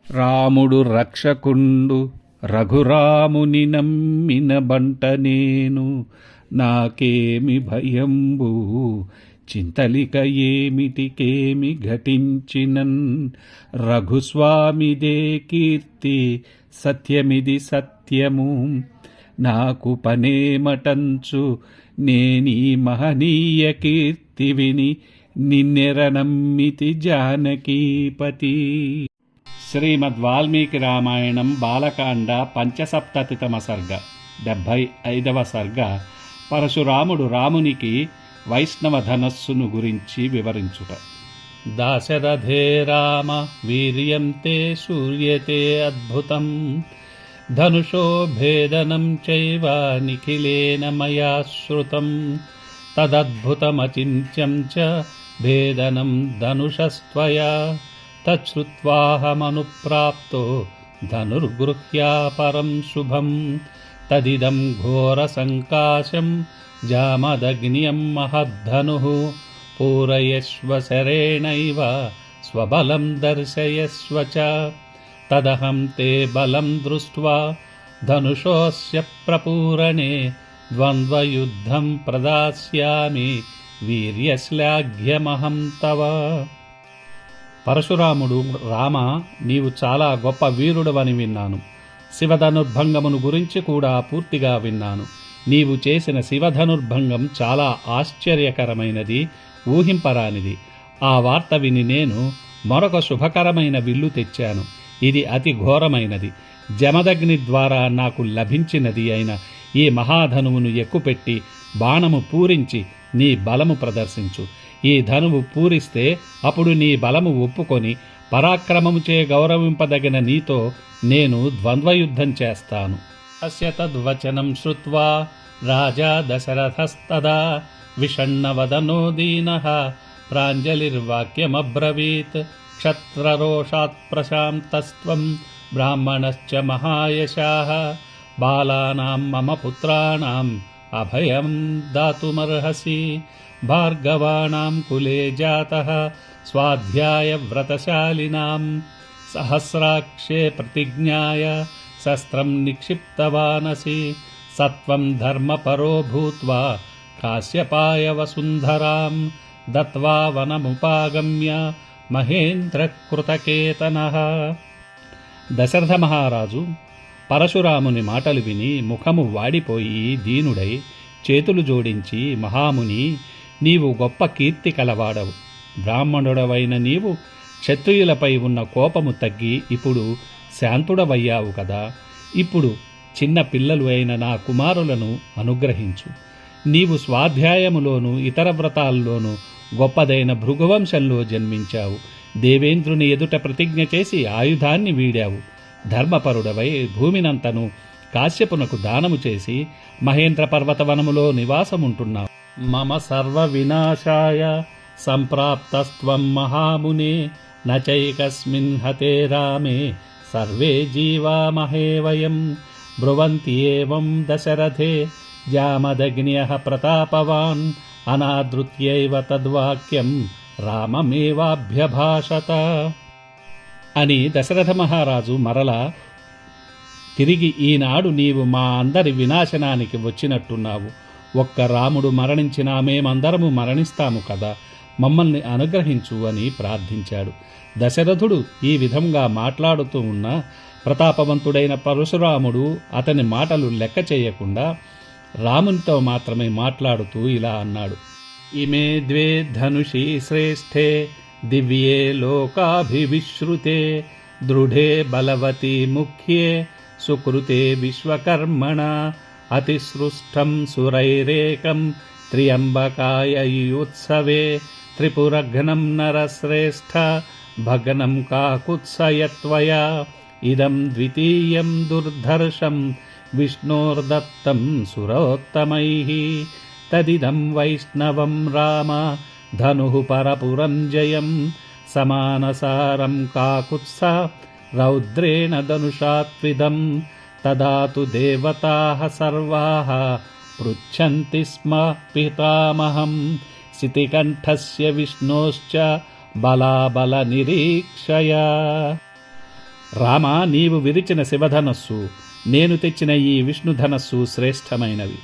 రాముడు రక్షకుండు రఘురాముని నమ్మిన బంట నేను, నాకేమి భయంబు చింతలిక ఏమిటికేమి ఘటించినన్. రఘుస్వామిదే కీర్తి సత్యమిది సత్యము, నాకు పనేమటంచు నేనీ మహనీయ కీర్తి విని నిన్నెరనమ్మితి జానకీపతి. శ్రీమద్ వాల్మీకి రామాయణం బాలకాండ పంచసప్తతితమ సర్గ 75వ సర్గ. పరశురాముడు రామునికి వైష్ణవ ధనస్సును గురించి వివరించుట. దాశరథే రామ వీర్యం తే శూర్యతే అద్భుతం, ధనుషో భేదనం చైవ నిఖిలేన మయా శ్రుతం, తదద్భుతమచింత్యం చ భేదనం ధనుషస్త్వయా, తచ్చుత్వాహమనుప్రాప్తో ధనుర్గృహ్యా పరం శుభం, తదిదం ఘోరసంకాశం జామదగ్న్యం మహద్ధనుః, పూరయస్వ శరేణైవ స్వబలం దర్శయస్వ చ, తదహం తే బలం దృష్ట్వా ధనుషోస్య ప్రపూరణే, ద్వంద్వయుద్ధం ప్రదాస్యామి వీర్యశ్లాఘ్యమహం తవ. పరశురాముడు, రామ, నీవు చాలా గొప్ప వీరుడవని విన్నాను. శివధనుర్భంగమును గురించి కూడా పూర్తిగా విన్నాను. నీవు చేసిన శివధనుర్భంగం చాలా ఆశ్చర్యకరమైనది, ఊహింపరానిది. ఆ వార్త విని నేను మరొక శుభకరమైన విల్లు తెచ్చాను. ఇది అతి ఘోరమైనది, జమదగ్ని ద్వారా నాకు లభించినది అయిన ఈ మహాధనువును ఎక్కుపెట్టి బాణము పూరించి నీ బలము ప్రదర్శించు. ఈ ధనువు పూరిస్తే అప్పుడు నీ బలము ఒప్పుకొని పరాక్రమముచే గౌరవింపదగిన నీతో నేను ద్వంద్వయుద్ధం చేస్తాను. అస్య తద్వచనం శ్రుత్వా రాజా దశరథస్తదా విషణ్ణవదనో దీనః ప్రాంజలిర్వాక్యమబ్రవీత్, క్షత్రరోషాత్ ప్రశాంతస్త్వం బ్రాహ్మణశ్చ మహాయశాః, బాలానాం మమ పుత్రాణాం అభయం దాతుమర్హసి, భార్గవాణాం కులే జాతః స్వాధ్యాయ వ్రతశాలినాం, సహస్రాక్షే ప్రతిజ్ఞాయ శస్త్రం నిక్షిప్తవానసి, సత్వం ధర్మపరో భూత్వా కాశ్యపాయ వసుంధరాం, దత్వా వనముపాగమ్య మహేంద్రకృతకేతనః. దశరథ మహారాజు పరశురాముని మాటలు విని ముఖము వాడిపోయి దీనుడై చేతులు జోడించి, మహాముని, నీవు గొప్ప కీర్తి కలవాడవు. బ్రాహ్మణుడవైన నీవు క్షత్రియులపై ఉన్న కోపము తగ్గి ఇప్పుడు శాంతుడవయ్యావు కదా. ఇప్పుడు చిన్న పిల్లలు అయిన నా కుమారులను అనుగ్రహించు. నీవు స్వాధ్యాయములోను ఇతర వ్రతాల్లోనూ గొప్పదైన భృగువంశంలో జన్మించావు. దేవేంద్రుని ఎదుట ప్రతిజ్ఞ చేసి ఆయుధాన్ని వీడావు. ధర్మపరుడవై భూమినంతను కాశ్యపునకు దానము చేసి మహేంద్ర పర్వతవనములో నివాసముంటున్నావు. మమ సర్వ వినాశాయ సంప్రాప్తస్త్వం మహామునే, నచైకస్మిన్ హతే రామే సర్వే జీవామహే వయం, బ్రువంతి ఏవం దశరథే జామదగ్న్యః ప్రతాపవాన్, అనాదృత్యైవ తద్వాక్యం రామమేవాభ్యభాషత. అని దశరథ మహారాజు మరలా తిరిగి, ఈనాడు నీవు మా అందరి వినాశనానికి వచ్చినట్టున్నావు. ఒక్క రాముడు మరణించినా మేమందరము మరణిస్తాము కదా, మమ్మల్ని అనుగ్రహించు అని ప్రార్థించాడు. దశరథుడు ఈ విధంగా మాట్లాడుతూ ఉన్న ప్రతాపవంతుడైన పరశురాముడు అతని మాటలు లెక్క చేయకుండా రామునితో మాత్రమే మాట్లాడుతూ ఇలా అన్నాడు. ఇమే ద్వే ధనుషి శ్రేష్ఠే దివ్యే లోకాభివిశ్రుతే, దృఢే బలవతి ముఖ్యే సుకృతే విశ్వకర్మణ, అతిసృష్టం సురైరేకం త్ర్యంబకాయయుత్సవే, త్రిపురఘ్నం నరశ్రేష్ఠ భగ్నం కాకుత్సయత్వయా, ఇదం ద్వితీయం దుర్ధర్షం విష్ణోర్దత్తం సురోత్తమైః, తదిదం వైష్ణవం రామ ధనుః పరపురం జయం, సమానసారం కాకుత్స రౌద్రేణ ధనుషాత్విదం, తదా తు దేవతాః సర్వాః పృచ్ఛन्ति స్మ పితామహం, శితికంఠస్య విష్ణోశ్చ బలాబల నిరీక్షయా. రామ, నీవు విరిచిన శివధనస్సు, నేను తెచ్చిన ఈ విష్ణుధనస్సు శ్రేష్టమైనవి,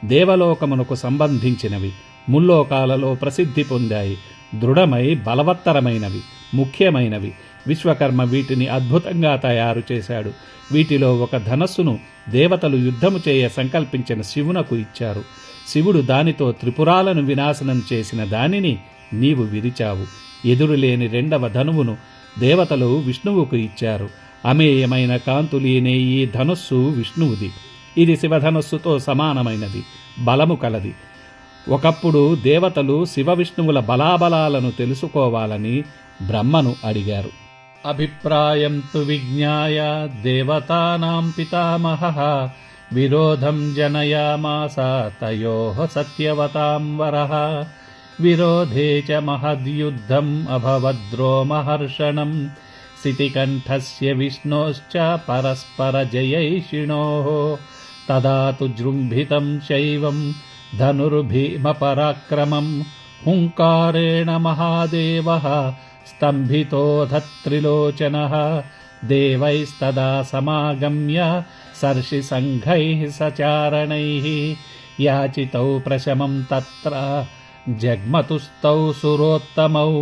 దేవలోకమునకు సంబంధించినవి, ముల్లోకాలలో ప్రసిద్ధి పొందాయి, దృఢమై బలవత్తరమైనవి, ముఖ్యమైనవి. విశ్వకర్మ వీటిని అద్భుతంగా తయారు చేశాడు. వీటిలో ఒక ధనస్సును దేవతలు యుద్ధము చేయ సంకల్పించిన శివునకు ఇచ్చారు. శివుడు దానితో త్రిపురాలను వినాశనం చేసిన దానిని నీవు విరిచావు. ఎదురులేని రెండవ ధనువును దేవతలు విష్ణువుకు ఇచ్చారు. అమేయమైన కాంతులీనే ఈ ధనుస్సు విష్ణువుది. ఇది శివధనుస్సుతో సమానమైనది, బలము కలది. ఒకప్పుడు దేవతలు శివ విష్ణువుల బలాబలాలను తెలుసుకోవాలని బ్రహ్మను అడిగారు. అభిప్రాయం తు విజ్ఞాయ దేవతానాం పితామహః విరోధం జనయామాస తయోః సత్యవతాం వరః విరోధే చ మహద్యుద్ధం అభవద్రోమహర్షణం శితికంఠస్య విష్ణోశ్చ పరస్పరజయైషిణోః తదా తు జృంభితం శైవం ధనుర్భీమపరాక్రమం హుంకారేణ మహాదేవః స్తంభితోధత్రిలోచనః దేవైస్తదా సమాగమ్య సర్షిసంఘైః సచారణైః యాచితౌ ప్రశమం తత్ర జగ్మతుస్తౌ సురోత్తమౌ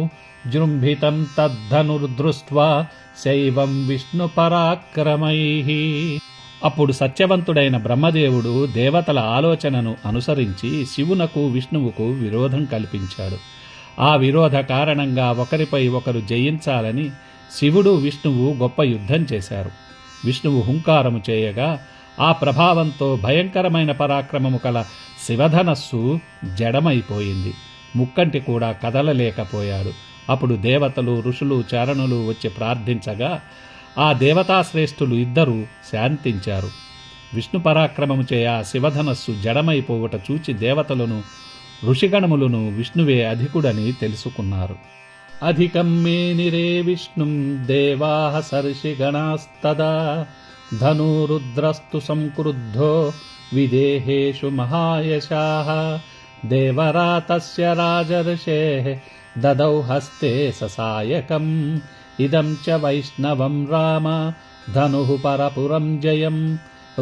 జృంభితం తద్ధనుర్దృష్ట్వా శైవం విష్ణుపరాక్రమైః. అప్పుడు సత్యవంతుడైన బ్రహ్మదేవుడు దేవతల ఆలోచనను అనుసరించి శివునకు విష్ణువుకు విరోధం కల్పించాడు. ఆ విరోధ కారణంగా ఒకరిపై ఒకరు జయించాలని శివుడు విష్ణువు గొప్ప యుద్ధం చేశారు. విష్ణువు హుంకారము చేయగా ఆ ప్రభావంతో భయంకరమైన పరాక్రమము కల శివధనస్సు జడమైపోయింది. ముక్కంటి కూడా కదలలేకపోయాడు. అప్పుడు దేవతలు, ఋషులు, చారణులు వచ్చి ప్రార్థించగా ఆ దేవతాశ్రేష్ఠులు ఇద్దరూ శాంతించారు. విష్ణు పరాక్రమము చే ఆ శివధనస్సు జడమైపోవుట చూచి దేవతలను, ఋషిగణములను విష్ణువే అధికుడని తెలుసుకున్నారు. అధికం మేనిరే విష్ణుం దేవాః సర్షిగణాస్తదా ధనురుద్రస్తు సంక్రుద్ధో విదేహేషు మహాయశాః దేవరాతస్య రాజర్షేః దదౌ హస్తే ససాయకం ఇదం చ వైష్ణవం రామ ధనుః పరపురం జయం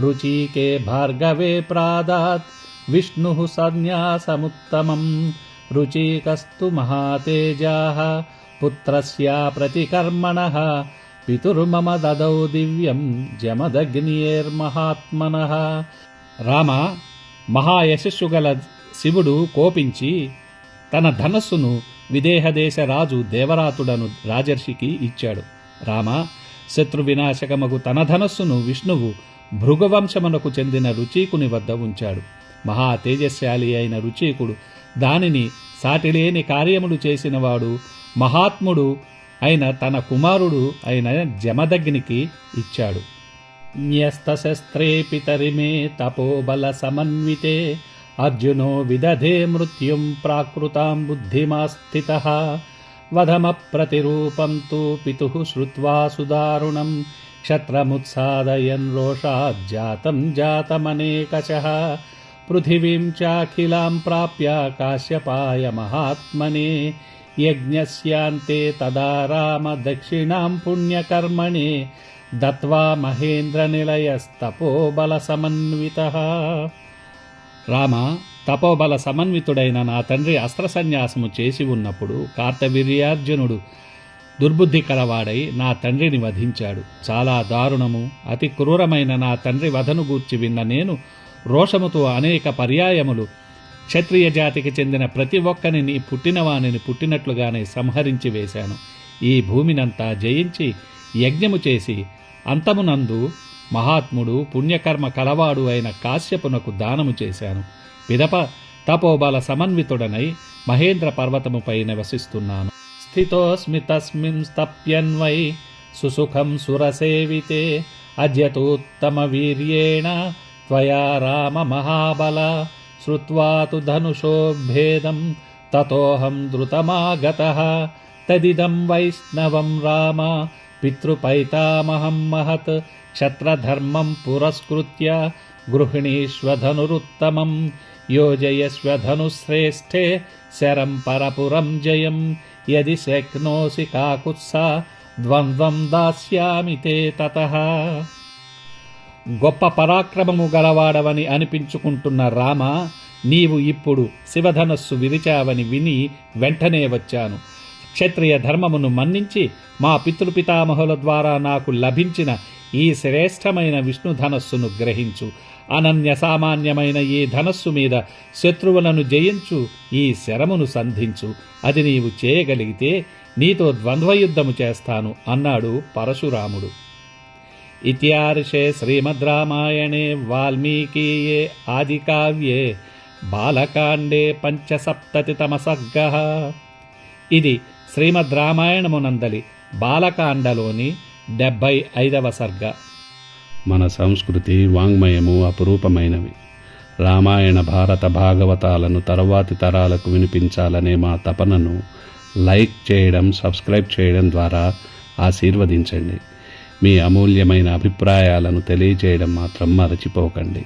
రుచికే భార్గవే ప్రాదాత్ విష్ణుః సన్యాసముత్తమం రుచికస్తు మహాతేజాః పుత్రస్య ప్రతికర్మణః పితుర్మమ దదౌ దివ్యం జమదగ్నియేర్మహాత్మనః. రామ, మహాయశస్సుగల శివుడు కోపించి తన ధనస్సును విదేహదేశ రాజు దేవరాతుడను రాజర్షికి ఇచ్చాడు. రామ, శత్రు వినాశకమగు తన ధనస్సును విష్ణువు భృగువంశమునకు చెందిన రుచీకుని వద్ద ఉంచాడు. మహా తేజశాలి అయిన రుచీకుడు దానిని సాటిలేని కార్యములు చేసినవాడు, మహాత్ముడు అయిన తన కుమారుడు అయిన జమదగ్నికి ఇచ్చాడు. న్యస్తశస్త్రే పితరిమే తపోబల సమన్వితే అర్జునో విదధే మృత్యుం ప్రాకృతాం బుద్ధిమాస్థితః వధమప్రతిరూపం తు పితుః శ్రుత్వా సుదారుణం క్షత్రముత్సాదయన్ రోషాజ్జాతం జాతమనేకశః పృథివీం చాఖిలాం ప్రాప్య కాశ్యపాయ మహాత్మనే యజ్ఞస్యాంతే తదా రామ దక్షిణాం పుణ్యకర్మణే దత్వా మహేంద్రనిలయస్తపోబల సమన్వితః. రామ, తపోబల సమన్వితుడైన నా తండ్రి అస్త్రసన్యాసము చేసి ఉన్నప్పుడు కార్తవీర్యార్జునుడు దుర్బుద్ధి కలవాడై నా తండ్రిని వధించాడు. చాలా దారుణము, అతి క్రూరమైన నా తండ్రి వధను గూర్చి విన్న నేను రోషముతో అనేక పర్యాయములు క్షత్రియ జాతికి చెందిన ప్రతి ఒక్కరిని పుట్టినవానిని పుట్టినట్లుగానే సంహరించి వేశాను. ఈ భూమినంతా జయించి యజ్ఞము చేసి అంతమునందు మహాత్ముడు పుణ్యకర్మ కలవాడు అయిన కాశ్యపునకు దానము చేశాను. పిదప తపోబల సమన్వితుడనై మహేంద్ర పర్వతముపై నివసిస్తున్నాను. స్థితోస్మి తస్మిన్ స్తప్యన్వై సుసుఖం సురసేవితే అద్యతోత్తమ వీర్యేణ త్వయా రామ మహాబల శ్రుత్వా తు ధనుషోభేదం తతోహం ద్రుతమాగతః తదిదం వైష్ణవం రామ పితృపైతామహం మహత్ క్షత్రధర్మం పురస్కృత్య గృహిణీష్వధనురుత్తమం యోజయస్వధనుశ్రేష్ఠే శరం పరపురం జయం యది శక్నోసి కాకుత్స ద్వంద్వం దాస్యామి తే తతః. గొప్ప పరాక్రమము గలవాడవని అనిపించుకుంటున్న రామ, నీవు ఇప్పుడు శివధనస్సు విరిచావని విని వెంటనే వచ్చాను. క్షత్రియ ధర్మమును మన్నించి మా పితృపితామహుల ద్వారా నాకు లభించిన ఈ శ్రేష్టమైన విష్ణుధనస్సును గ్రహించు. అనన్య సామాన్యమైన ఈ ధనస్సు మీద శత్రువులను జయించు. ఈ శరమును సంధించు. అది నీవు చేయగలిగితే నీతో ద్వంద్వయుద్ధము చేస్తాను అన్నాడు పరశురాముడు. ఇత్యార్షే శ్రీమద్ రామాయణే వాల్మీకీయే ఆదికావ్యే బాలకాండే పంచసప్తతితమ సర్గః. ఇది శ్రీమద్ రామాయణమునందలి బాలకాండలోని 75వ సర్గ. మన సంస్కృతి వాంగ్మయము అపురూపమైనవి. రామాయణ భారత భాగవతాలను తరువాతి తరాలకు వినిపించాలనే మా తపనను లైక్ చేయడం, సబ్స్క్రైబ్ చేయడం ద్వారా ఆశీర్వదించండి. మీ అమూల్యమైన అభిప్రాయాలను తెలియజేయడం మాత్రం మరచిపోకండి.